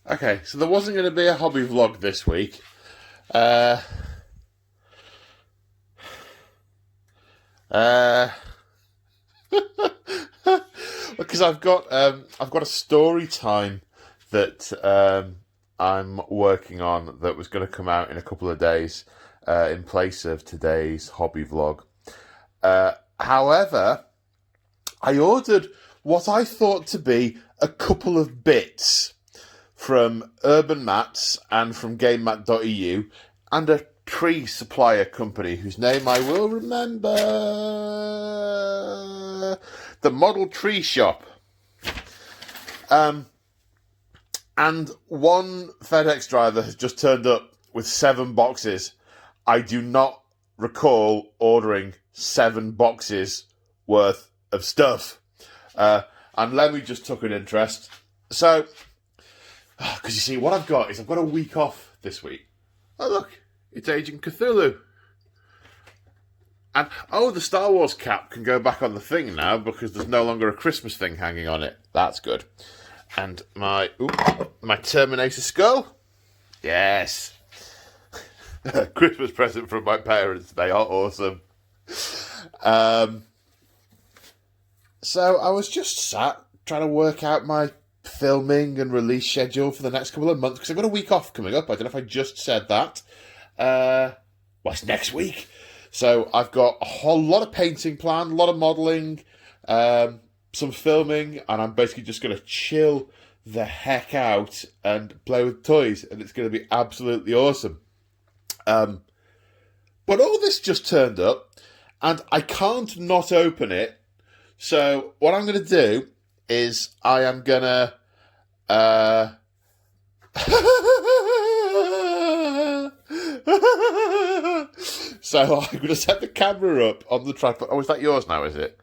Okay, so there wasn't going to be a hobby vlog this week. Uh, uh, because I've got a story time that I'm working on that was going to come out in a couple of days in place of today's hobby vlog. However, I ordered what I thought to be a couple of bits from Urban Mats and from GameMat.eu and a tree supplier company whose name I will remember. The Model Tree Shop. And one FedEx driver has just turned up with 7 boxes. I do not recall ordering 7 boxes worth of stuff. And Lemmy just took an interest. So, because you see, what I've got a week off this week. Oh, look, it's Agent Cthulhu. And, the Star Wars cap can go back on the thing now because there's no longer a Christmas thing hanging on it. That's good. And my Terminator skull. Yes. Christmas present from my parents. They are awesome. So I was just sat trying to work out my filming and release schedule for the next couple of months because I've got a week off coming up. I don't know if I just said that. It's next week. So I've got a whole lot of painting planned, a lot of modelling, some filming, and I'm basically just going to chill the heck out and play with toys, and it's going to be absolutely awesome. But all this just turned up, and I can't not open it. So what I'm going to do is I am going to... So I'm going to set the camera up on the tripod. Oh, is that yours now, is it?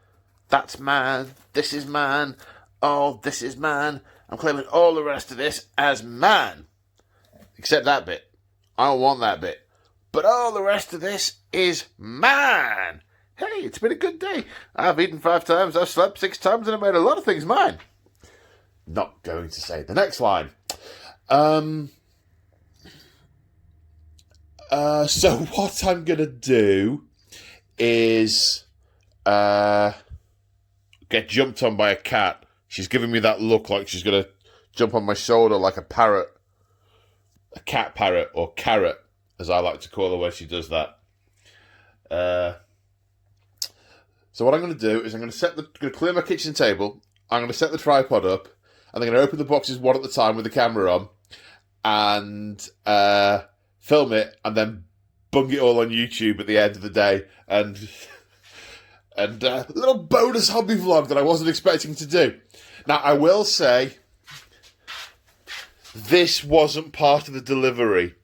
That's man. This is man. Oh, this is man. I'm claiming all the rest of this as man. Except that bit. I don't want that bit. But all the rest of this is man. Hey, it's been a good day. I've eaten 5 times, I've slept 6 times, and I've made a lot of things mine. Not going to say the next line. So what I'm going to do is get jumped on by a cat. She's giving me that look like she's going to jump on my shoulder like a parrot. A cat parrot, or carrot, as I like to call her when she does that. So what I'm going to do is I'm going to clear my kitchen table. I'm going to set the tripod up, and I'm going to open the boxes one at a time with the camera on, and film it, and then bung it all on YouTube at the end of the day, and a little bonus hobby vlog that I wasn't expecting to do. Now, I will say, this wasn't part of the delivery.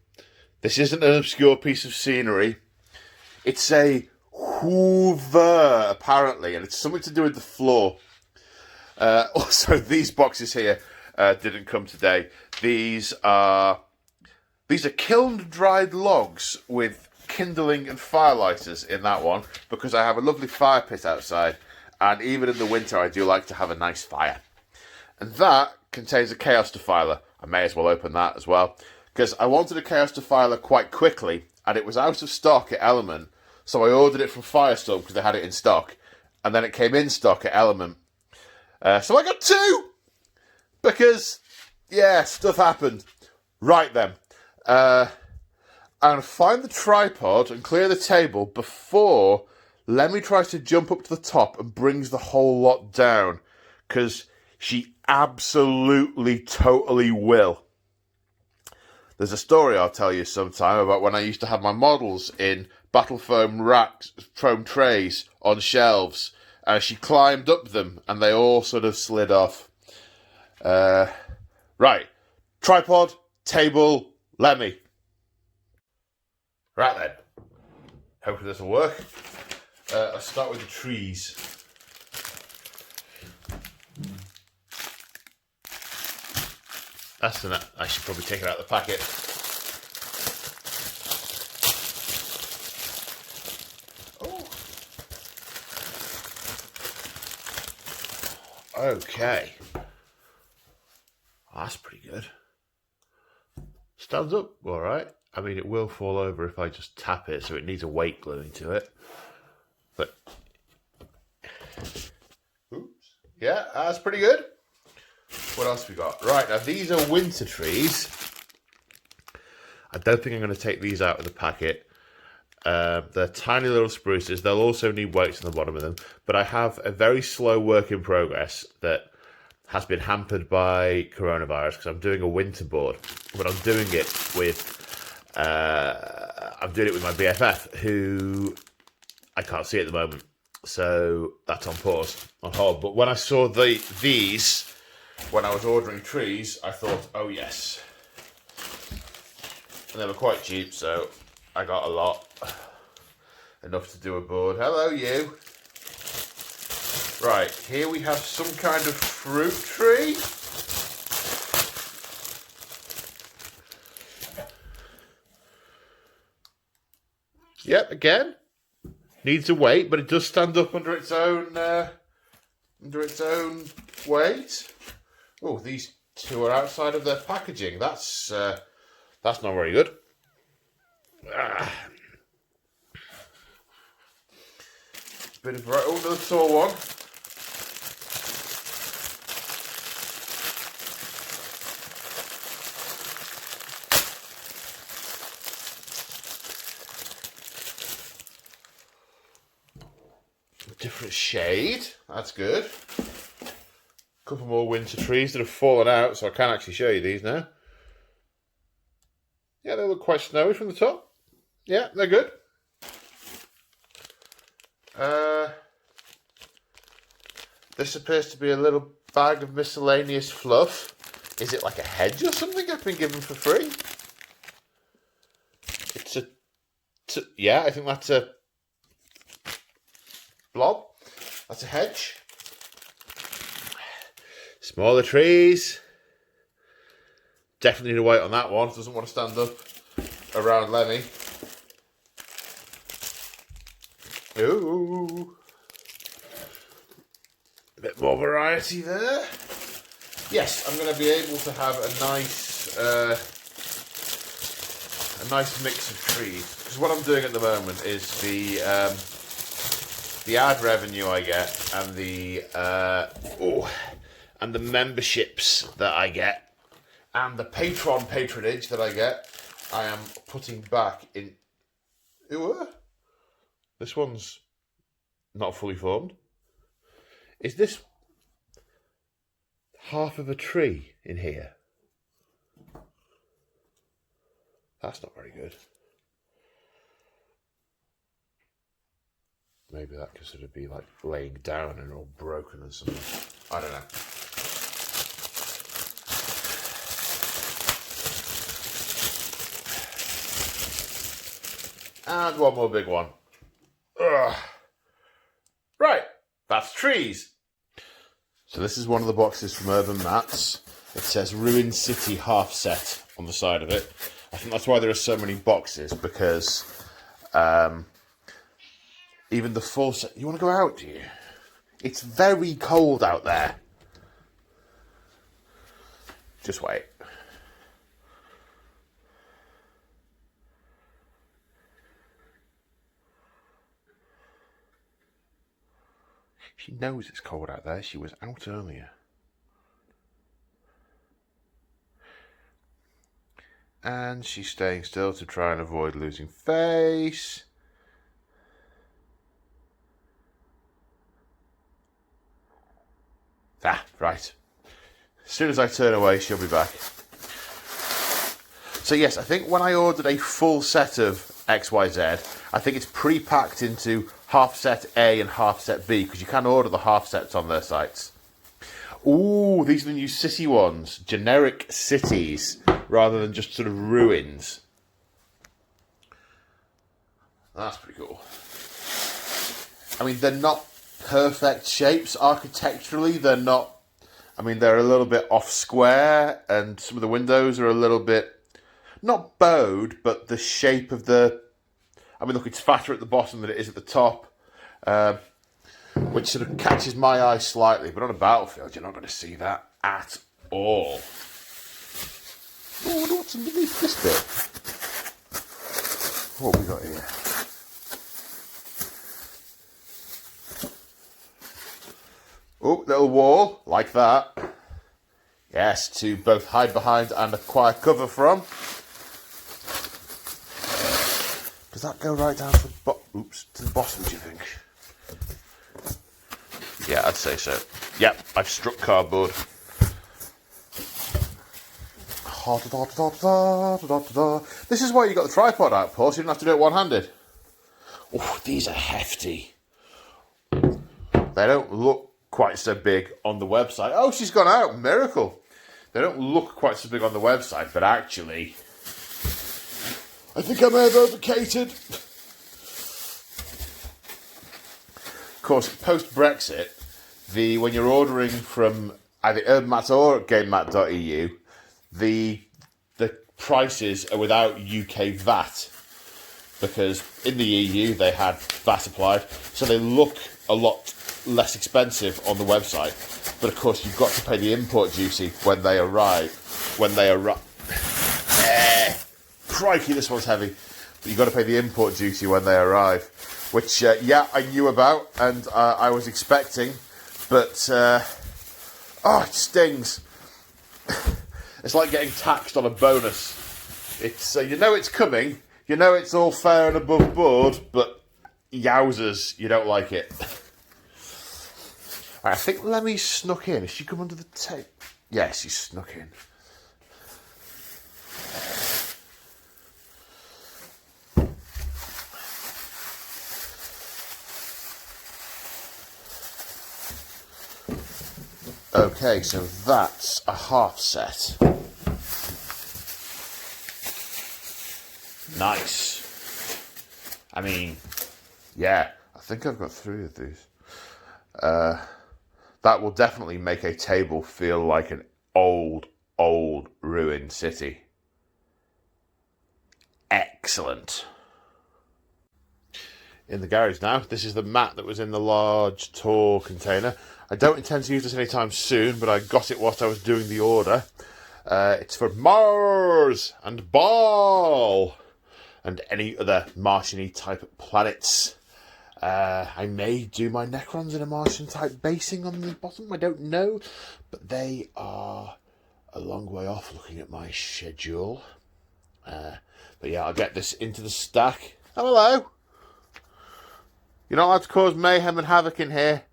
This isn't an obscure piece of scenery. It's a Hoover, apparently, and it's something to do with the floor. Also, these boxes here didn't come today. These are kiln-dried logs with kindling and firelighters in that one, because I have a lovely fire pit outside, and even in the winter I do like to have a nice fire. And that contains a Chaos Defiler. I may as well open that as well, because I wanted a Chaos Defiler quite quickly, and it was out of stock at Element, so I ordered it from Firestorm because they had it in stock, and then it came in stock at Element. So I got 2! Because, yeah, stuff happened. Right then. I'm going to find the tripod and clear the table before Lemmy tries to jump up to the top and brings the whole lot down, because she absolutely, totally will. There's a story I'll tell you sometime about when I used to have my models in battle foam racks, foam trays on shelves, and she climbed up them and they all sort of slid off. Right. Tripod, table, Lemmy. Right then. Hopefully this will work. I'll start with the trees. That's enough. I should probably take it out of the packet. Oh. Okay. Oh, that's pretty good. Stands up all right. I mean, it will fall over if I just tap it, so it needs a weight gluing to it. But, oops. Yeah, that's pretty good. What else we got? Right, now these are winter trees. I don't think I'm going to take these out of the packet. They're tiny little spruces. They'll also need weights on the bottom of them. But I have a very slow work in progress that has been hampered by coronavirus because I'm doing a winter board. But I'm doing it with my BFF, who I can't see at the moment. So that's on pause, on hold. But when I saw these, when I was ordering trees, I thought, oh yes. And they were quite cheap, so I got a lot. Enough to do a board. Hello, you. Right, here we have some kind of fruit tree. Yep, again. Needs a weight, but it does stand up under its own weight. Oh, these two are outside of their packaging. That's not very good. Bit of another tall one. Different shade. That's good. A couple more winter trees that have fallen out, so I can actually show you these now. Yeah, they look quite snowy from the top. Yeah, they're good. This appears to be a little bag of miscellaneous fluff. Is it like a hedge or something I've been given for free? It's yeah, I think that's a blob. That's a hedge. Smaller trees. Definitely need a weight on that one. Doesn't want to stand up around Lemmy. Ooh. A bit more variety there. Yes, I'm going to be able to have a nice mix of trees. Because what I'm doing at the moment is the ad revenue I get and the memberships that I get and the patronage that I get, I am putting back in. Ooh, this one's not fully formed. Is this half of a tree in here? That's not very good. Maybe that could sort of be like laying down and all broken and something. I don't know. And one more big one. Ugh. Right, that's trees. So this is one of the boxes from Urban Mats. It says Ruined City half set on the side of it. I think that's why there are so many boxes, because even the full set... You want to go out, do you? It's very cold out there. Just wait. She knows it's cold out there. She was out earlier. And she's staying still to try and avoid losing face. Ah, right. As soon as I turn away, she'll be back. So yes, I think when I ordered a full set of XYZ, I think it's pre-packed into half set A and half set B, because you can order the half sets on their sites. Ooh, these are the new city ones. Generic cities, rather than just sort of ruins. That's pretty cool. I mean, they're not perfect shapes architecturally. They're not... I mean, they're a little bit off square, and some of the windows are a little bit... Not bowed, but the shape of the... I mean, look, it's fatter at the bottom than it is at the top, which sort of catches my eye slightly. But on a battlefield, you're not going to see that at all. Oh, I wonder what's underneath this bit. What have we got here? Oh, little wall, like that. Yes, to both hide behind and acquire cover from. Does that go right down to the to the bottom, do you think? Yeah, I'd say so. Yep, I've struck cardboard. This is why you got the tripod out, Paul, so you don't have to do it one-handed. Oh, these are hefty. They don't look quite so big on the website. Oh, she's gone out. Miracle. They don't look quite so big on the website, but actually, I think I may have overcated. Of course, post-Brexit, when you're ordering from either Urban Mats or GameMat.eu, the prices are without UK VAT, because in the EU they had VAT applied, so they look a lot less expensive on the website. But of course, you've got to pay the import duty when they arrive. Crikey, this one's heavy. But you've got to pay the import duty when they arrive, which yeah, I knew about and I was expecting, but it stings. It's like getting taxed on a bonus. It's you know it's coming, you know it's all fair and above board, but yowzers, you don't like it. Right, I think Lemmy's snuck in. Has she come under the tape? Yes, she's snuck in. Okay, so that's a half set. Nice. I mean, yeah, I think I've got 3 of these. That will definitely make a table feel like an old ruined city. Excellent. In the garage now. This is the mat that was in the large tall container. I don't intend to use this anytime soon, but I got it whilst I was doing the order. It's for Mars and Baal and any other Martian-y type planets. I may do my Necrons in a Martian type basing on the bottom, I don't know, but they are a long way off looking at my schedule. But yeah, I'll get this into the stack. Oh, hello. You're not allowed to cause mayhem and havoc in here.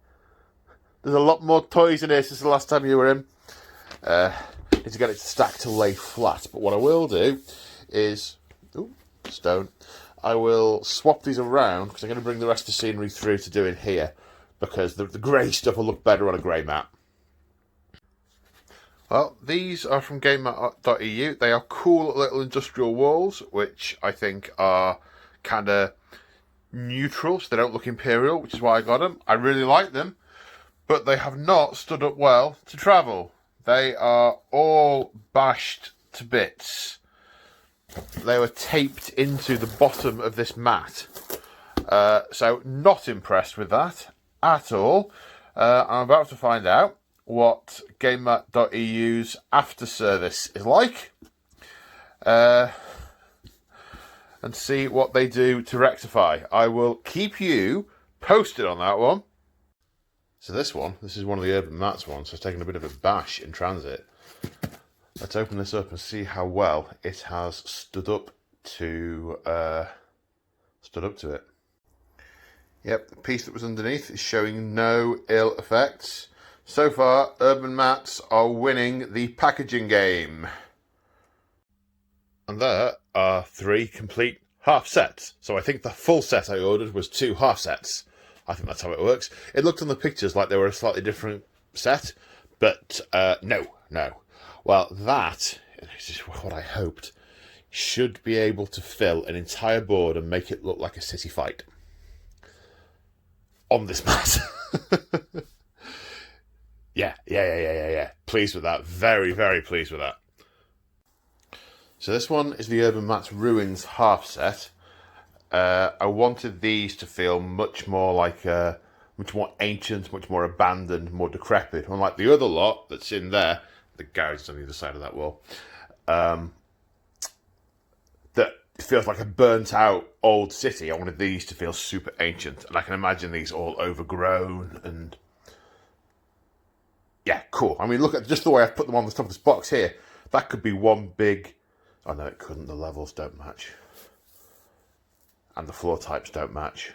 There's a lot more toys in here since the last time you were in. Need to get it stacked to lay flat. But what I will do is... Ooh, stone. I will swap these around because I'm going to bring the rest of the scenery through to do it here. Because the grey stuff will look better on a grey mat. Well, these are from GameMat.eu. They are cool little industrial walls, which I think are kind of neutral, so they don't look imperial, which is why I got them. I really like them, but they have not stood up well to travel. They are all bashed to bits. They were taped into the bottom of this mat. So not impressed with that at all. I'm about to find out what GameMat.eu's after service is like. And see what they do to rectify. I will keep you posted on that one. So this is one of the Urban Mats ones, so it's taken a bit of a bash in transit. Let's open this up and see how well it has stood up to it. Yep, the piece that was underneath is showing no ill effects. So far, Urban Mats are winning the packaging game. And there are 3 complete half sets. So I think the full set I ordered was 2 half sets. I think that's how it works. It looked on the pictures like they were a slightly different set, but no. Well, that is what I hoped. Should be able to fill an entire board and make it look like a city fight. On this mat. Yeah. Pleased with that. Very, very pleased with that. So this one is the Urban Mats Ruins half set. I wanted these to feel much more like much more ancient, much more abandoned, more decrepit. Unlike the other lot that's in there, the garage is on the other side of that wall. that feels like a burnt out old city. I wanted these to feel super ancient, and I can imagine these all overgrown and yeah, cool. I mean, look at just the way I've put them on the top of this box here. That could be one big... Oh no, it couldn't. The levels don't match. And the floor types don't match.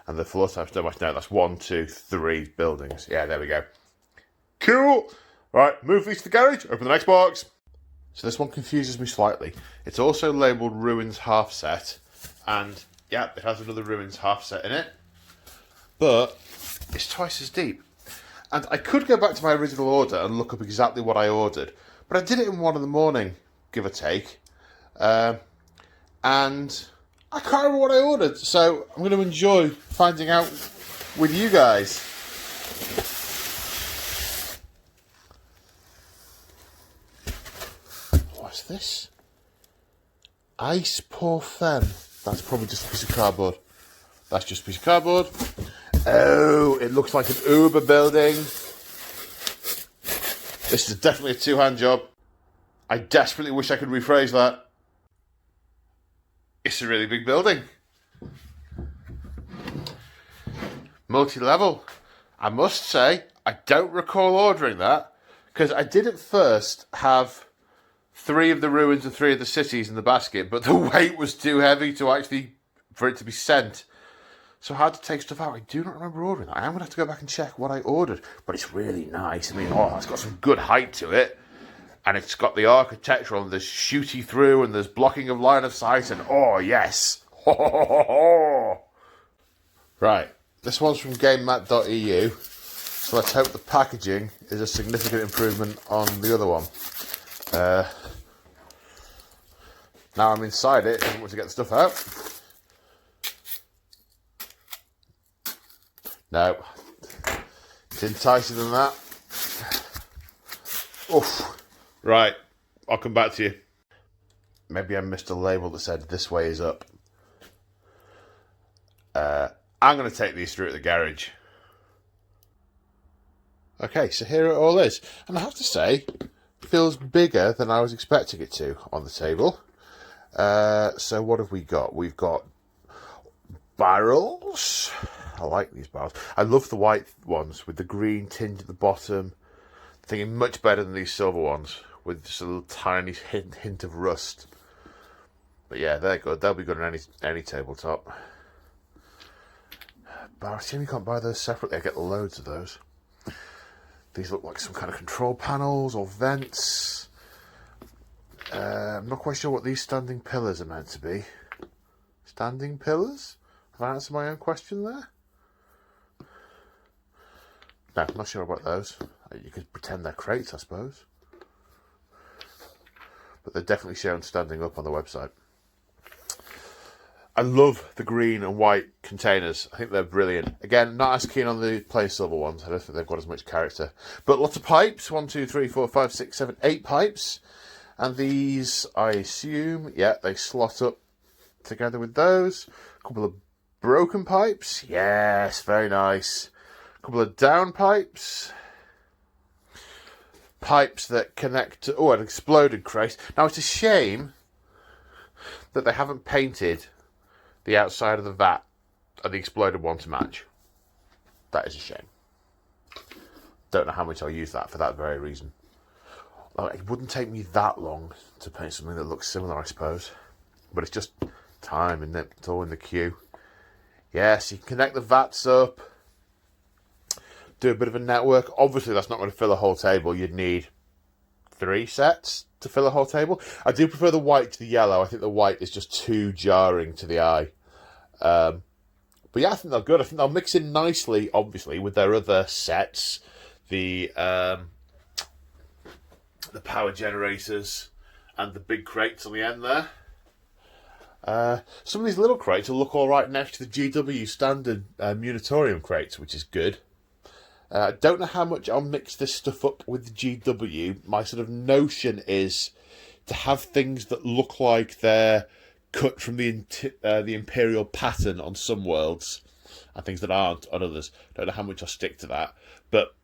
And the floor types don't match. No, that's 1, 2, 3 buildings. Yeah, there we go. Cool. Right, move these to the garage. Open the next box. So this one confuses me slightly. It's also labelled Ruins Half Set. And yeah, it has another Ruins Half Set in it. But it's twice as deep. And I could go back to my original order and look up exactly what I ordered. But I did it in 1 in the morning, give or take. And I can't remember what I ordered. So I'm going to enjoy finding out with you guys. What's this? Ice Pour Femme. That's probably just a piece of cardboard. That's just a piece of cardboard. Oh, it looks like an Uber building. This is definitely a two-hand job. I desperately wish I could rephrase that. It's a really big building. Multi-level. I must say, I don't recall ordering that, because I did at first have 3 of the ruins and 3 of the cities in the basket, but the weight was too heavy for it to be sent. So hard to take stuff out. I do not remember ordering that. I am going to have to go back and check what I ordered. But it's really nice. I mean, it's got some good height to it. And it's got the architectural, and there's shooty through, and there's blocking of line of sight, and oh, yes. Right. This one's from GameMat.eu. So let's hope the packaging is a significant improvement on the other one. Now I'm inside it. I don't want to get the stuff out. No, it's enticing than that. Oof. Right, I'll come back to you. Maybe I missed a label that said this way is up. I'm going to take these through at the garage. Okay, so here it all is. And I have to say, it feels bigger than I was expecting it to on the table. So what have we got? We've got barrels. I like these barrels. I love the white ones with the green tinge at the bottom. I'm thinking much better than these silver ones with just a little tiny hint of rust. But yeah, they're good. They'll be good on any tabletop. Barrels. See, you can't buy those separately. I get loads of those. These look like some kind of control panels or vents. I'm not quite sure what these standing pillars are meant to be. Standing pillars? Have I answered my own question there? No, I'm not sure about those. You could pretend they're crates, I suppose. But they're definitely shown standing up on the website. I love the green and white containers. I think they're brilliant. Again, not as keen on the plain silver ones. I don't think they've got as much character. But lots of pipes. 1, 2, 3, 4, 5, 6, 7, 8 pipes. And these, I assume, yeah, they slot up together with those. A couple of broken pipes. Yes, very nice. A couple of down pipes. Pipes that connect to... Oh, an exploded crate. Now, it's a shame that they haven't painted the outside of the vat and the exploded one to match. That is a shame. Don't know how much I'll use that for that very reason. It wouldn't take me that long to paint something that looks similar, I suppose. But it's just time, isn't it? It's all in the queue. Yes, you can connect the vats up. Do a bit of a network. Obviously, that's not going to fill a whole table. You'd need 3 sets to fill a whole table. I do prefer the white to the yellow. I think the white is just too jarring to the eye. But yeah, I think they're good. I think they'll mix in nicely, obviously, with their other sets. The power generators and the big crates on the end there. Some of these little crates will look all right next to the GW standard Munitorium crates, which is good. Don't know how much I'll mix this stuff up with the GW. My sort of notion is to have things that look like they're cut from the Imperial pattern on some worlds, and things that aren't on others. Don't know how much I'll stick to that, but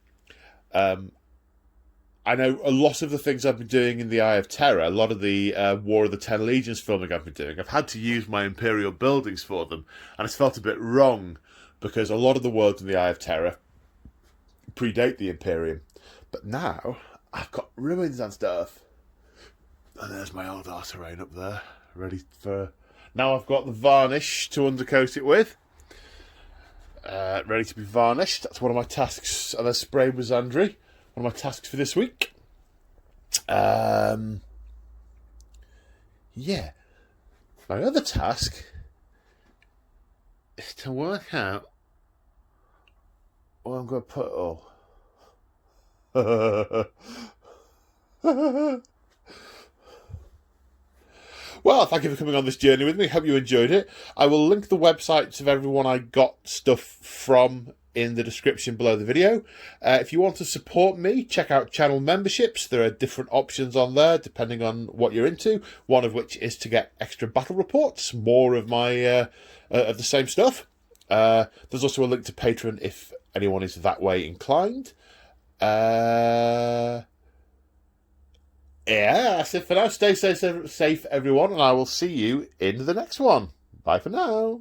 I know a lot of the things I've been doing in the Eye of Terror, a lot of the War of the Ten Legions filming I've been doing, I've had to use my Imperial buildings for them, and it's felt a bit wrong, because a lot of the worlds in the Eye of Terror predate the Imperium. But now, I've got ruins and stuff. And there's my old art terrain up there, ready for... Now I've got the varnish to undercoat it with. Ready to be varnished. That's one of my tasks. And then spray Wizandry. One of my tasks for this week. Yeah. My other task is to work out where I'm going to put it all. Well, thank you for coming on this journey with me. Hope you enjoyed it. I will link the websites of everyone I got stuff from in the description below the video. If you want to support me, check out channel memberships. There are different options on there depending on what you're into. One of which is to get extra battle reports, more of my of the same stuff. There's also a link to Patreon if anyone is that way inclined. Yeah, that's it for now. Stay safe, everyone, and I will see you in the next one. Bye for now.